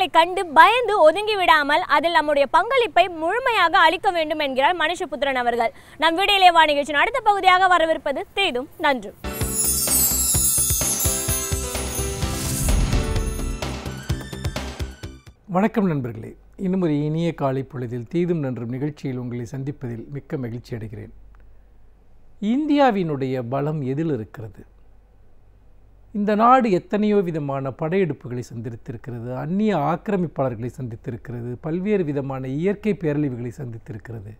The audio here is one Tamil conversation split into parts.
அச்சுறுத்தலை கண்டு பயந்து ஒதுங்கி விடாமல் அதில் நம்முடைய பங்களிப்பை முழுமையாக அளிக்க வேண்டும் என்கிறார் மனுஷபுத்திரன் அவர்கள். நம் வீடியோலே வா நிகழ்ச்சியின் அடுத்த பகுதியாக வரவிருப்பது தீதும் நன்றும். வணக்கம் நண்பர்களே, இன்னும் ஒரு இனிய காலை பொழுதில் தீதும் நன்றும் நிகழ்ச்சியில் உங்களை சந்திப்பதில் மிக்க மகிழ்ச்சி அடைகிறேன். இந்தியாவினுடைய பலம் எதில் இருக்கிறது? இந்த நாடு எத்தனையோ விதமான படையெடுப்புகளை சந்தித்திருக்கிறது, அந்நிய ஆக்கிரமிப்பாளர்களை சந்தித்திருக்கிறது, பல்வேறு விதமான இயற்கை பேரழிவுகளை சந்தித்திருக்கிறது.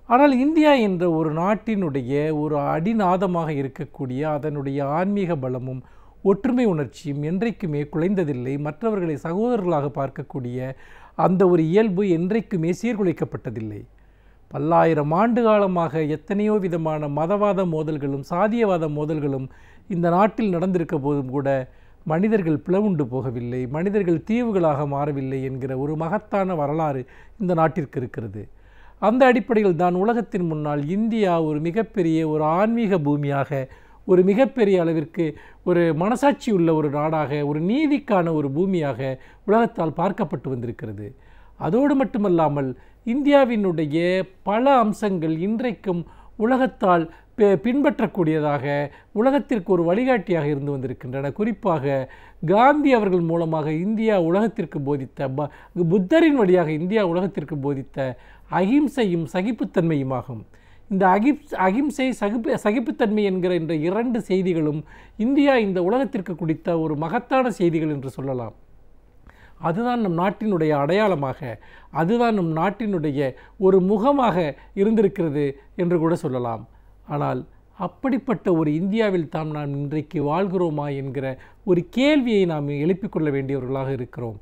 ஆனால் இந்தியா என்ற ஒரு நாட்டினுடைய ஒரு அடிநாதமாக இருக்கக்கூடிய அதனுடைய ஆன்மீக பலமும் ஒற்றுமை உணர்ச்சியும் என்றைக்குமே குலைந்ததில்லை. மற்றவர்களை சகோதரர்களாக பார்க்கக்கூடிய அந்த ஒரு இயல்பு என்றைக்குமே சீர்குலைக்கப்பட்டதில்லை. பல்லாயிரம் ஆண்டு காலமாக எத்தனையோ விதமான மதவாத மோதல்களும் சாதியவாத மோதல்களும் இந்த நாட்டில் நடந்திருக்க போதும் கூட மனிதர்கள் பிளவுண்டு போகவில்லை, மனிதர்கள் தீவுகளாக மாறவில்லை என்கிற ஒரு மகத்தான வரலாறு இந்த நாட்டிற்கு இருக்கிறது. அந்த அடிப்படையில் தான் உலகத்தின் முன்னால் இந்தியா ஒரு மிகப்பெரிய ஒரு ஆன்மீக பூமியாக, ஒரு மிகப்பெரிய அளவிற்கு ஒரு மனசாட்சி உள்ள ஒரு நாடாக, ஒரு நீதிக்கான ஒரு பூமியாக உலகத்தால் பார்க்கப்பட்டு வந்திருக்கிறது. அதோடு மட்டுமல்லாமல் இந்தியாவினுடைய பல அம்சங்கள் இன்றைக்கும் உலகத்தால் பின்பற்றக்கூடியதாக, உலகத்திற்கு ஒரு வழிகாட்டியாக இருந்து வந்திருக்கின்றன. குறிப்பாக காந்தி அவர்கள் மூலமாக இந்தியா உலகத்திற்கு போதித்த, புத்தரின் வழியாக இந்தியா உலகத்திற்கு போதித்த அகிம்சையும் சகிப்புத்தன்மையுமாகும். இந்த அகிம்சை சகிப்புத்தன்மை என்கிற இந்த இரண்டு செய்திகளும் இந்தியா இந்த உலகத்திற்கு கொடுத்த ஒரு மகத்தான செய்திகள் என்று சொல்லலாம். அதுதான் நம் நாட்டினுடைய அடையாளமாக, அதுதான் நம் நாட்டினுடைய ஒரு முகமாக இருந்திருக்கிறது என்று கூட சொல்லலாம். ஆனால் அப்படிப்பட்ட ஒரு இந்தியாவில் தான் நாம் இன்றைக்கு வாழ்கிறோமா என்கிற ஒரு கேள்வியை நாம் எழுப்பிக்கொள்ள வேண்டியவர்களாக இருக்கிறோம்.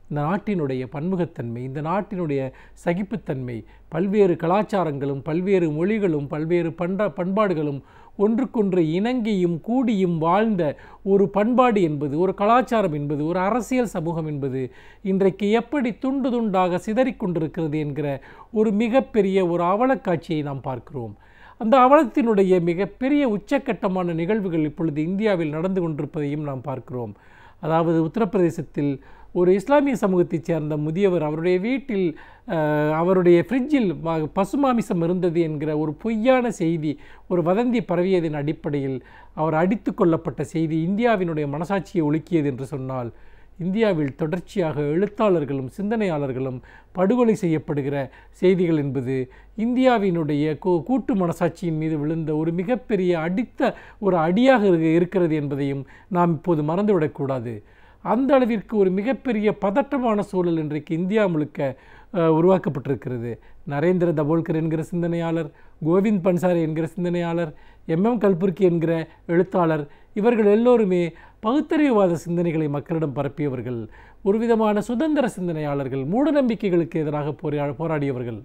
இந்த நாட்டினுடைய பன்முகத்தன்மை, இந்த நாட்டினுடைய சகிப்புத்தன்மை, பல்வேறு கலாச்சாரங்களும் பல்வேறு மொழிகளும் பல்வேறு பண்பாடுகளும் ஒன்றுக்கொன்று இணங்கியும் கூடியும் வாழ்ந்த ஒரு பண்பாடு என்பது, ஒரு கலாச்சாரம் என்பது, ஒரு அரசியல் சமூகம் என்பது இன்றைக்கு எப்படி துண்டு துண்டாக சிதறிக்கொண்டிருக்கிறது என்கிற ஒரு மிகப்பெரிய ஒரு அவலக்காட்சியை நாம் பார்க்கிறோம். அந்த அவலத்தினுடைய மிகப்பெரிய உச்சக்கட்டமான நிகழ்வுகள் இப்பொழுது இந்தியாவில் நடந்து கொண்டிருப்பதையும் நாம் பார்க்கிறோம். அதாவது உத்தரப்பிரதேசத்தில் ஒரு இஸ்லாமிய சமூகத்தைச் சேர்ந்த முதியவர் அவருடைய வீட்டில் அவருடைய ஃப்ரிட்ஜில் பசுமாமிசம் இருந்தது என்கிற ஒரு பொய்யான செய்தி, ஒரு வதந்தி பரவியதின் அடிப்படையில் அவர் அடித்து கொள்ளப்பட்ட செய்தி இந்தியாவினுடைய மனசாட்சியை ஒழுக்கியது என்று சொன்னால், இந்தியாவில் தொடர்ச்சியாக எழுத்தாளர்களும் சிந்தனையாளர்களும் படுகொலை செய்யப்படுகிற செய்திகள் என்பது இந்தியாவினுடைய கூட்டு மனசாட்சியின் மீது விழுந்த ஒரு மிகப்பெரிய ஒரு அடியாக இருக்கிறது என்பதையும் நாம் இப்போது மறந்துவிடக்கூடாது. அந்த அளவிற்கு ஒரு மிகப்பெரிய பதற்றமான சூழல் இன்றைக்கு இந்தியா முழுக்க உருவாக்கப்பட்டிருக்கிறது. நரேந்திர தபோல்கர் என்கிற சிந்தனையாளர், கோவிந்த் பன்சாரே என்கிற சிந்தனையாளர், MM கல்புர்கி என்கிற எழுத்தாளர், இவர்கள் எல்லோருமே பகுத்தறிவுவாத சிந்தனைகளை மக்களிடம் பரப்பியவர்கள், ஒரு விதமான சுதந்திர சிந்தனையாளர்கள், மூடநம்பிக்கைகளுக்கு எதிராக போராடியவர்கள்.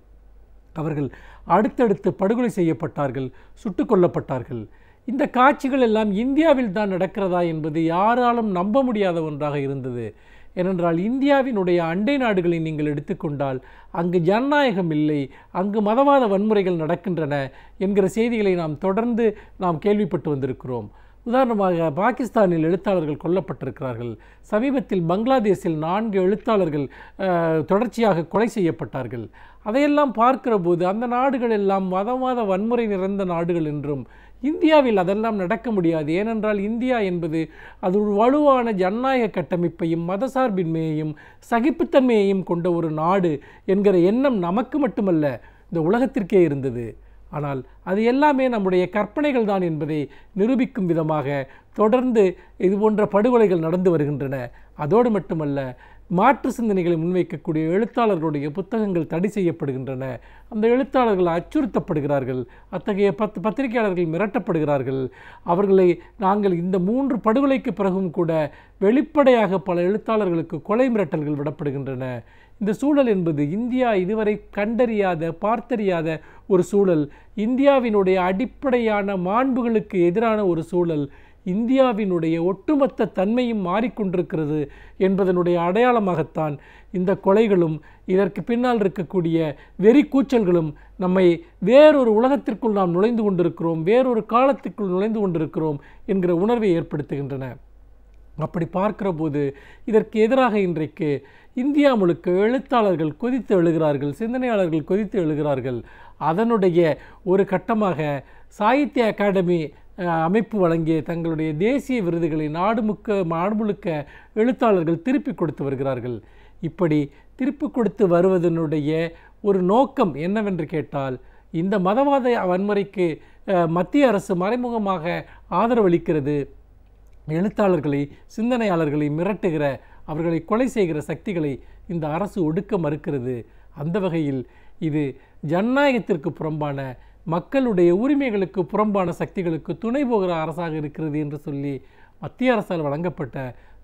அவர்கள் அடுத்தடுத்து படுகொலை செய்யப்பட்டார்கள், சுட்டுக் கொல்லப்பட்டார்கள். இந்த காட்சிகள் எல்லாம் இந்தியாவில் தான் நடக்கிறதா என்பது யாராலும் நம்ப முடியாத ஒன்றாக இருந்தது. ஏனென்றால் இந்தியாவினுடைய அண்டை நாடுகளை நீங்கள் எடுத்துக்கொண்டால் அங்கு ஜனநாயகம் இல்லை, அங்கு மதவாத வன்முறைகள் நடக்கின்றன என்கிற செய்திகளை தொடர்ந்து நாம் கேள்விப்பட்டு வந்திருக்கிறோம். உதாரணமாக பாகிஸ்தானில் எழுத்தாளர்கள் கொல்லப்பட்டிருக்கிறார்கள். சமீபத்தில் பங்களாதேஷில் 4 எழுத்தாளர்கள் தொடர்ச்சியாக கொலை செய்யப்பட்டார்கள். அதையெல்லாம் பார்க்கிற போது அந்த நாடுகள் எல்லாம் மதவாத வன்முறை நிறைந்த நாடுகள் என்றும், இந்தியாவில் அதெல்லாம் நடக்க முடியாது. ஏனென்றால் இந்தியா என்பது அது ஒரு வலுவான ஜனநாயக கட்டமைப்பையும் மதசார்பின்மையையும் சகிப்புத்தன்மையையும் கொண்ட ஒரு நாடு என்கிற எண்ணம் நமக்கு மட்டுமல்ல, இந்த உலகத்திற்கே இருந்தது. ஆனால் அது எல்லாமே நம்முடைய கற்பனைகள் தான் என்பதை நிரூபிக்கும் விதமாக தொடர்ந்து இது போன்ற படுகொலைகள் நடந்து வருகின்றன. அதோடு மட்டுமல்ல, மாற்று சிந்தனைகளை முன்வைக்கக்கூடிய எழுத்தாளர்களுடைய புத்தகங்கள் தடை செய்யப்படுகின்றன. அந்த எழுத்தாளர்கள் அச்சுறுத்தப்படுகிறார்கள். அத்தகைய பத்திரிகையாளர்கள் மிரட்டப்படுகிறார்கள். அவர்களை நாங்கள் இந்த 3 படுகொலைக்கு பிறகும் கூட வெளிப்படையாக பல எழுத்தாளர்களுக்கு கொலை மிரட்டல்கள் விடப்படுகின்றன. இந்த சூழல் என்பது இந்தியா இதுவரை கண்டறியாத, பார்த்தறியாத ஒரு சூழல். இந்தியாவினுடைய அடிப்படையான மாண்புகளுக்கு எதிரான ஒரு சூழல். இந்தியாவினுடைய ஒட்டுமொத்த தன்மையும் மாறிக்கொண்டிருக்கிறது என்பதனுடைய அடையாளமாகத்தான் இந்த கொலைகளும் இதற்கு பின்னால் இருக்கக்கூடிய வெறி கூச்சல்களும் நம்மை வேறொரு உலகத்திற்குள் நாம் நுழைந்து கொண்டிருக்கிறோம், வேறொரு காலத்திற்குள் நுழைந்து கொண்டிருக்கிறோம் என்கிற உணர்வை ஏற்படுத்துகின்றன. அப்படி பார்க்கிற போது இதற்கு எதிராக இன்றைக்கு இந்தியா முழுக்க எழுத்தாளர்கள் கொதித்து எழுகிறார்கள், சிந்தனையாளர்கள் கொதித்து எழுகிறார்கள். அதனுடைய ஒரு கட்டமாக சாகித்ய அகாடமி அமைப்பு வழங்கிய தங்களுடைய தேசிய விருதுகளை நாடு முழுக்க எழுத்தாளர்கள் திருப்பி கொடுத்து வருகிறார்கள். இப்படி திருப்பி கொடுத்து வருவதனுடைய ஒரு நோக்கம் என்னவென்று கேட்டால், இந்த மதவாத வன்முறைக்கு மத்திய அரசு மறைமுகமாக ஆதரவளிக்கிறது, எழுத்தாளர்களை சிந்தனையாளர்களை மிரட்டுகிற, அவர்களை கொலை செய்கிற சக்திகளை இந்த அரசு ஒடுக்க மறுக்கிறது. அந்த வகையில் இது ஜனநாயகத்திற்கு புறம்பான, மக்களுடைய உரிமைகளுக்கு புறம்பான சக்திகளுக்கு துணை போகிற அரசாக இருக்கிறது என்று சொல்லி மத்திய அரசால் வழங்கப்பட்ட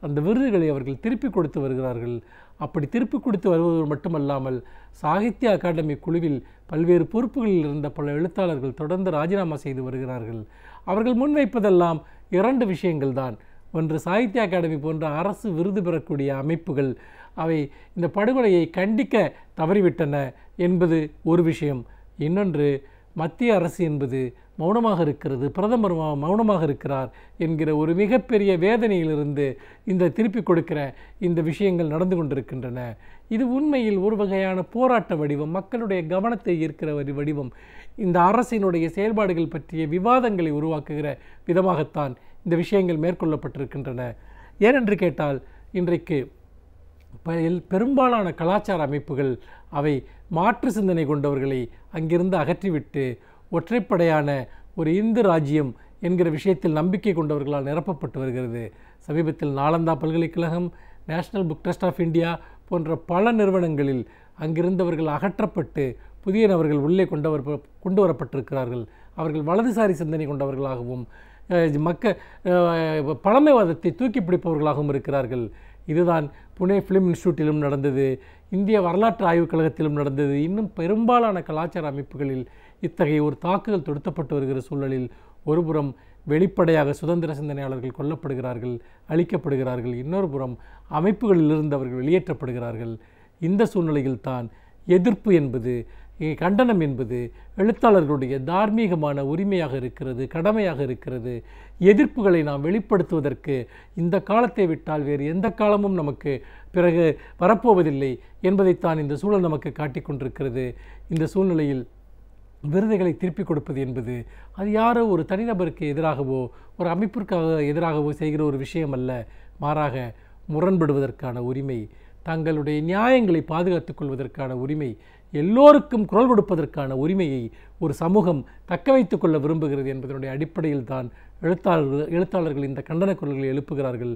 அந்த விருதுகளை அவர்கள் திருப்பி கொடுத்து வருகிறார்கள். அப்படி திருப்பி கொடுத்து வருவது மட்டுமல்லாமல் சாகித்ய அகாடமி குழுவில் பல்வேறு பொறுப்புகளில் இருந்த பல எழுத்தாளர்கள் தொடர்ந்து ராஜினாமா செய்து வருகிறார்கள். அவர்கள் முன்வைப்பதெல்லாம் 2 விஷயங்கள் தான். ஒன்று, சாகித்ய அகாடமி போன்ற அரசு விருது பெறக்கூடிய அமைப்புகள் அவை இந்த படுகொலையை கண்டிக்க தவறிவிட்டன என்பது ஒரு விஷயம். இன்னொன்று, மத்திய அரசு என்பது மௌனமாக இருக்கிறது, பிரதமர் மௌனமாக இருக்கிறார் என்கிற ஒரு மிகப்பெரிய வேதனையிலிருந்து இந்த திருப்பி கொடுக்கிற இந்த விஷயங்கள் நடந்து கொண்டிருக்கின்றன. இது உண்மையில் ஒரு வகையான போராட்ட வடிவம், மக்களுடைய கவனத்தை ஈர்க்கிற ஒரு வடிவம். இந்த அரசினுடைய செயல்பாடுகள் பற்றிய விவாதங்களை உருவாக்குகிற விதமாகத்தான் இந்த விஷயங்கள் மேற்கொள்ளப்பட்டிருக்கின்றன. ஏனென்று கேட்டால், இன்றைக்கு பெரும்பாலான கலாச்சார அமைப்புகள் அவை மாற்று சிந்தனை கொண்டவர்களை அங்கிருந்து அகற்றிவிட்டு ஒற்றைப்படையான ஒரு இந்து ராஜ்யம் என்கிற விஷயத்தில் நம்பிக்கை கொண்டவர்களால் நிரப்பப்பட்டு வருகிறது. சமீபத்தில் நாலந்தா பல்கலைக்கழகம், national book trust of India போன்ற பல நிறுவனங்களில் அங்கிருந்தவர்கள் அகற்றப்பட்டு புதிய நபர்கள் உள்ளே கொண்டு வரப்பட்டிருக்கிறார்கள். அவர்கள் வலதுசாரி சிந்தனை கொண்டவர்களாகவும் பழமைவாதத்தை தூக்கி பிடிப்பவர்களாகவும் இருக்கிறார்கள். இதுதான் புனே ஃபிலிம் இன்ஸ்டியூட்டிலும் நடந்தது, இந்திய வரலாற்று ஆய்வுக் கழகத்திலும் நடந்தது. இன்னும் பெரும்பாலான கலாச்சார அமைப்புகளில் இத்தகைய ஒரு தாக்குதல் தொடுத்தப்பட்டு வருகிற சூழலில் ஒருபுறம் வெளிப்படையாக சுதந்திர சிந்தனையாளர்கள் கொல்லப்படுகிறார்கள், அழிக்கப்படுகிறார்கள். இன்னொரு புறம் அமைப்புகளிலிருந்து அவர்கள் வெளியேற்றப்படுகிறார்கள். இந்த சூழ்நிலையில் தான் எதிர்ப்பு என்பது, கண்டனம் என்பது எழுத்தாளர்களுடைய தார்மீகமான உரிமையாக இருக்கிறது, கடமையாக இருக்கிறது. எதிர்ப்புகளை நாம் வெளிப்படுத்துவதற்கு இந்த காலத்தை விட்டால் வேறு எந்த காலமும் நமக்கு பிறகு வரப்போவதில்லை என்பதைத்தான் இந்த சூழல் நமக்கு காட்டிக் கொண்டிருக்கிறது. இந்த சூழ்நிலையில் விருதுகளை திருப்பி கொடுப்பது என்பது அது யாரோ ஒரு தனிநபருக்கு எதிராகவோ ஒரு அமைப்பிற்காக எதிராகவோ செய்கிற ஒரு விஷயம் அல்ல. மாறாக முரண்படுவதற்கான உரிமை, தங்களுடைய நியாயங்களை பாதுகாத்துக் கொள்வதற்கான உரிமை, எல்லோருக்கும் குரல் கொடுப்பதற்கான உரிமையை ஒரு சமூகம் தக்க வைத்துக் கொள்ள விரும்புகிறது என்பதனுடைய அடிப்படையில் தான் எழுத்தாளர்கள் இந்த கண்டன குரல்களை எழுப்புகிறார்கள்.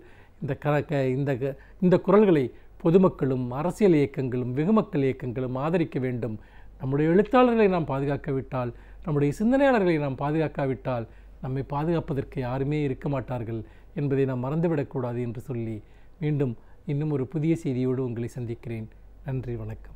இந்த குரல்களை பொதுமக்களும் அரசியல் இயக்கங்களும் வெகுமக்கள் இயக்கங்களும் ஆதரிக்க வேண்டும். நம்முடைய எழுத்தாளர்களை நாம் பாதுகாக்காவிட்டால், நம்முடைய சிந்தனையாளர்களை நாம் பாதுகாக்காவிட்டால் நம்மை பாதுகாப்பதற்கு யாருமே இருக்க மாட்டார்கள் என்பதை நாம் மறந்துவிடக்கூடாது என்று சொல்லி மீண்டும் இன்னும் ஒரு புதிய செய்தியோடு உங்களை சந்திக்கிறேன். நன்றி, வணக்கம்.